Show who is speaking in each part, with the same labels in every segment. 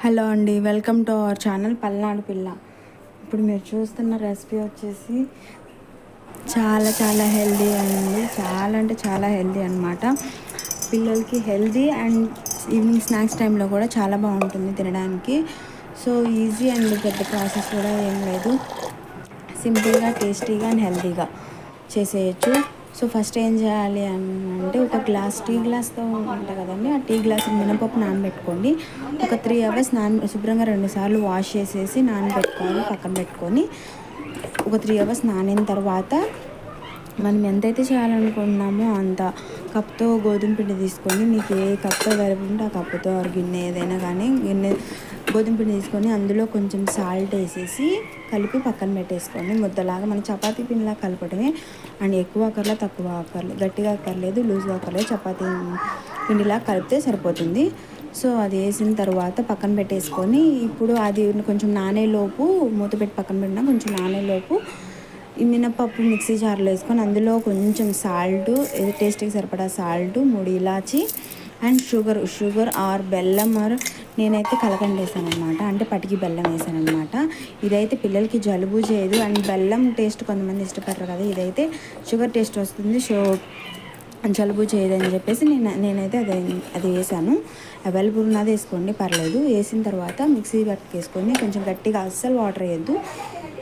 Speaker 1: Hello అండి, welcome to our channel Palnadu పిల్ల. ఇప్పుడు మీరు చూస్తున్న రెసిపీ వచ్చేసి చాలా హెల్దీ అండి. చాలా అంటే చాలా హెల్దీ అనమాట. పిల్లలకి హెల్దీ అండ్ ఈవినింగ్ స్నాక్స్ టైంలో కూడా చాలా బాగుంటుంది తినడానికి. సో ఈజీ అండ్ పెద్ద ప్రాసెస్ కూడా ఏం లేదు. సింపుల్గా, టేస్టీగా అండ్ హెల్తీగా చేసేయచ్చు. సో ఫస్ట్ ఏం చేయాలి అంటే ఒక టీ గ్లాస్తో ఉంటాయి కదండి, ఆ టీ గ్లాస్ మినపప్పు నానబెట్టుకోండి. ఒక 3 అవర్స్ శుభ్రంగా 2 సార్లు వాష్ చేసేసి నానబెట్టుకోవాలి. పక్కన పెట్టుకొని ఒక 3 అవర్స్ నానిన తర్వాత మనం ఎంతైతే చేయాలనుకుంటున్నామో అంత కప్తో గోధుమ పిండి తీసుకొని, మీకు ఏ కప్తో అవైలబుల్ ఉంటే ఆ కప్పుతో గిన్నె ఏదైనా కానీ గోధుమ పిండి తీసుకొని అందులో కొంచెం సాల్ట్ వేసేసి కలిపి పక్కన పెట్టేసుకోండి. ముద్దలాగా మన చపాతీ పిండిలా కలపడమే. అండ్ ఎక్కువ అక్కర్లేదు, తక్కువ అక్కర్లేదు, గట్టిగా అక్కర్లేదు, లూజ్గా అక్కర్లేదు. చపాతీ పిండిలా కలిపితే సరిపోతుంది. సో అది వేసిన తర్వాత పక్కన పెట్టేసుకొని, ఇప్పుడు అది కొంచెం నానేలోపు మూత పెట్టి పక్కన పెట్టినా కొంచెం నానేలోపు ఈ మినపప్పు మిక్సీ జార్లో వేసుకొని అందులో కొంచెం సాల్ట్, టేస్ట్కి సరిపడా సాల్ట్, 3 ఇలాచి అండ్ షుగర్ ఆర్ బెల్లం నేనైతే కలకండ వేసాను అనమాట. అంటే పటికి బెల్లం వేసాను అనమాట. ఇదైతే పిల్లలకి జలుబు చేయదు అండ్ బెల్లం టేస్ట్ కొంతమంది ఇష్టపడరు కదా, ఇదైతే షుగర్ టేస్ట్ వస్తుంది. సో జలుబు చేయదని చెప్పేసి నేనైతే అది వేసాను. అవైలబుల్ ఉన్నది వేసుకోండి, పర్లేదు. వేసిన తర్వాత మిక్సీ పట్టుకేసుకొని కొంచెం గట్టిగా, అస్సలు వాటర్ వేయద్దు.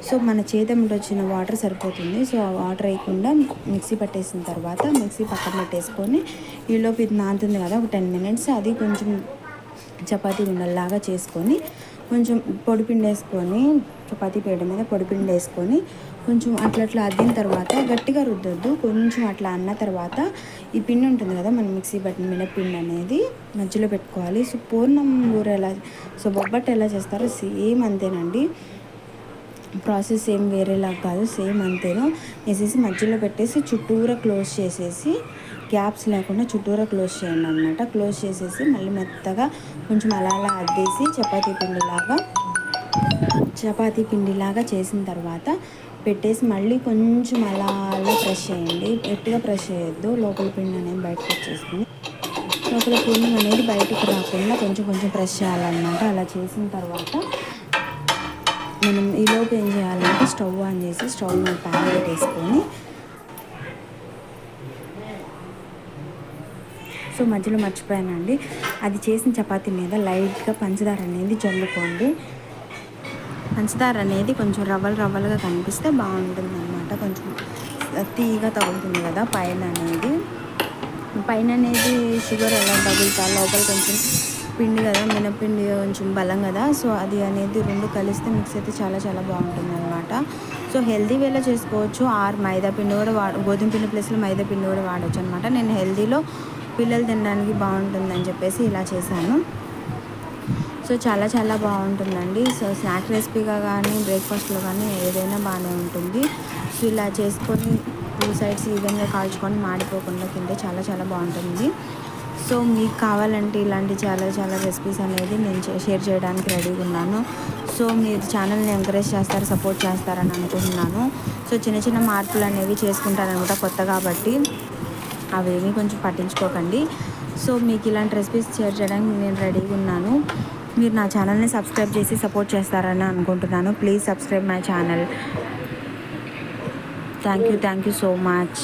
Speaker 1: సో మన చేతముంటి వచ్చిన వాటర్ సరిపోతుంది. సో ఆ వాటర్ వేయకుండా మిక్సీ పట్టేసిన తర్వాత మిక్సీ పక్కన పెట్టేసుకొని ఈలోపు ఇది నానుతుంది కదా, ఒక 10 మినిట్స్ అది కొంచెం చపాతీ ఉండల్లాగా చేసుకొని కొంచెం పొడిపిండి వేసుకొని, చపాతీ పీడ మీద పొడిపిండి వేసుకొని కొంచెం అట్లా అద్దిన తర్వాత గట్టిగా రుద్దొద్దు, కొంచెం అట్లా అన్న తర్వాత ఈ పిండి ఉంటుంది కదా మనం మిక్సీ పట్టిన మినప్పిండి అనేది మధ్యలో పెట్టుకోవాలి. సో పూర్ణం ఊర బొబ్బట్టు ఎలా చేస్తారో సేమ్ అంతేనండి. ప్రాసెస్ ఏం వేరేలా కాదు, సేమ్ అంతేను. వేసేసి మధ్యలో పెట్టేసి చుట్టూరా క్లోజ్ చేసేసి, గ్యాప్స్ లేకుండా చుట్టూరా క్లోజ్ చేయండి అనమాట. క్లోజ్ చేసేసి మళ్ళీ మెత్తగా కొంచెం అలా అద్దేసి చపాతీ పిండిలాగా చేసిన తర్వాత పెట్టేసి మళ్ళీ కొంచెం అలా ప్రెస్ చేయండి. గట్టిగా ప్రెస్ చేయొద్దు, లోపల పిండి అనేది బయటకు వచ్చేస్తుంది. లోపల పిండి అనేది బయటకు రాకుండా కొంచెం ప్రెస్ చేయాలన్నమాట. అలా చేసిన తర్వాత మనం ఈలోపు ఏం చేయాలంటే స్టవ్ ఆన్ చేసి స్టవ్ మీద ప్యాన్ పెట్టేసుకొని, సో మధ్యలో మర్చిపోయానండి, అది చేసిన చపాతీ మీద లైట్గా పంచదార అనేది జల్లుకోండి. పంచదార అనేది కొంచెం రవ్వలుగా కనిపిస్తే బాగుంటుంది అనమాట. కొంచెం తీగా తగులుతుంది కదా పైన అనేది షుగర్ ఎలా తగులుతా, లోపల కొంచెం పిండి కదా, మినపిండి కొంచెం బలం కదా. సో అది అనేది రెండు కలిస్తే మిక్స్ అయితే చాలా బాగుంటుంది అనమాట. సో హెల్దీ వేలో చేసుకోవచ్చు. మైదా పిండి కూడా గోధుమ పిండి ప్లేస్లో మైదా పిండి కూడా వాడచ్చు అనమాట. నేను హెల్దీలో పిల్లలు తినడానికి బాగుంటుందని చెప్పేసి ఇలా చేశాను. సో చాలా బాగుంటుందండి. సో స్నాక్ రెసిపీగా కానీ బ్రేక్ఫాస్ట్లో కానీ ఏదైనా బాగానే ఉంటుంది. సో ఇలా చేసుకొని 2 సైడ్స్ ఈవెన్గా కాల్చుకొని మాడిపోకుండా తింటే చాలా బాగుంటుంది. సో మీకు కావాలంటే ఇలాంటి చాలా రెసిపీస్ అనేది నేను షేర్ చేయడానికి రెడీగా ఉన్నాను. సో మీరు ఛానల్ని ఎంకరేజ్ చేస్తారు, సపోర్ట్ చేస్తారని అనుకుంటున్నాను. సో చిన్న మార్పులు అనేవి చేసుకుంటారనమాట కొత్త కాబట్టి, అవేమీ కొంచెం పట్టించుకోకండి. సో మీకు ఇలాంటి రెసిపీస్ షేర్ చేయడానికి నేను రెడీగా ఉన్నాను. మీరు నా ఛానల్ని సబ్స్క్రైబ్ చేసి సపోర్ట్ చేస్తారని అనుకుంటున్నాను. Please subscribe my channel. Thank you so much.